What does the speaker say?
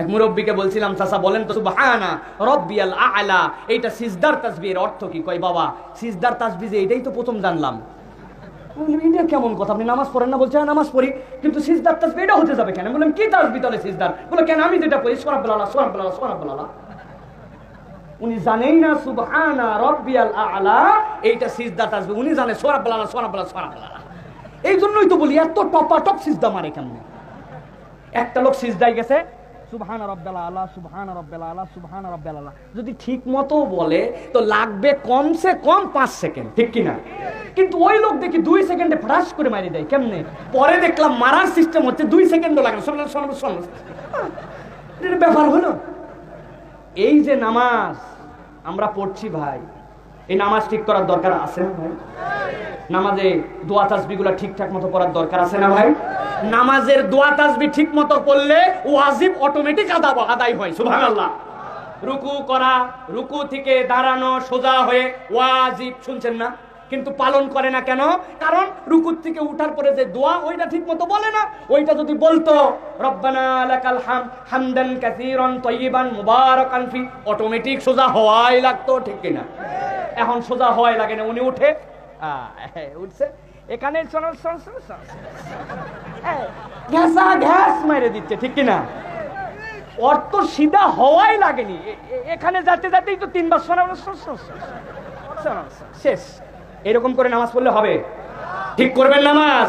এক মুরব্বীকে বলছিলাম, চাচা বলেন তো সুবহানা রাব্বিয়াল আ'লা এইটা সিজদার তাসবিহের অর্থ কি? কয় বাবা সিজদার তাসবিহ যে এটাই তো প্রথম জানলাম। এটা কেমন কথা, আপনি নামাজ পড়েন না? বলছে নামাজ পড়ি, কিন্তু সিজদার তাসবিহ এটা হতে যাবে কেন? বললাম কি তাসবিহ তাহলে সিজদার? বলে কেন আমি যেটা পড়ি সুবহানাল্লাহ সুবহানাল্লাহ সুবহানাল্লাহ। উনি জানেন না সুবহানা রাব্বিয়াল আ'লা এইটা সিজদা তাসবিহ, উনি জানে সুবহানাল্লাহ সুবহানাল্লাহ সুবহানাল্লাহ। এই জন্যই তো বলি এত টপাটপ সিজদা মারে কেমনে। একটা লোক সিজদায় গেছে সুবহান রাব্বিয়াল আ'লা সুবহান রাব্বিয়াল আ'লা সুবহান রাব্বিয়াল আ'লা, যদি ঠিক মতো বলে তো লাগবে কমসে কম 5 সেকেন্ড, ঠিক কিনা? কিন্তু ওই লোক দেখি 2 সেকেন্ডে ফ্রাশ করে মারি দেয়। কেমনে? পরে দেখলাম মারার সিস্টেম হচ্ছে 2 সেকেন্ডও লাগে না। এটা ব্যাপার হলো। এই যে নামাজ আমরা পড়ছি ভাই, এই নামাজ ঠিক করার দরকার আছে না ভাই? নামাজে দোয়া তাসবিহগুলো ঠিকঠাক মতো করার দরকার আছে না ভাই? নামাজের দোয়া তাসবিহ ঠিক মতো করলে ওয়াজিব অটোমেটিক আদায় হয়। সুবহানাল্লাহ। রুকু করা, রুকু থেকে দাঁড়ানো সোজা হয়ে ওয়াজিব, শুনছেন না? কিন্তু পালন করে না কেন? কারণ রুকু থেকে উঠার পরে যে দোয়া ওইটা ঠিক মতো বলে না। ওইটা যদি বলতো রব্বানা লাকাল হামদ হামদান কাসীরান তাইয়িবান মুবারাকান ফি, অটোমেটিক সোজা হওয়াই লাগতো, ঠিক কিনা? এখন সোজা হওয়াই লাগে না, উনি উঠে উঠছে এখানে ঘ্যাস মেরে দিচ্ছে, ঠিক কিনা? অর্থ সিধা হওয়াই লাগেনি, এখানে যাতে যাতেই তো 3 বার শেষ। এরকম করে নামাজ পড়লে হবে? ঠিক করবেন নামাজ।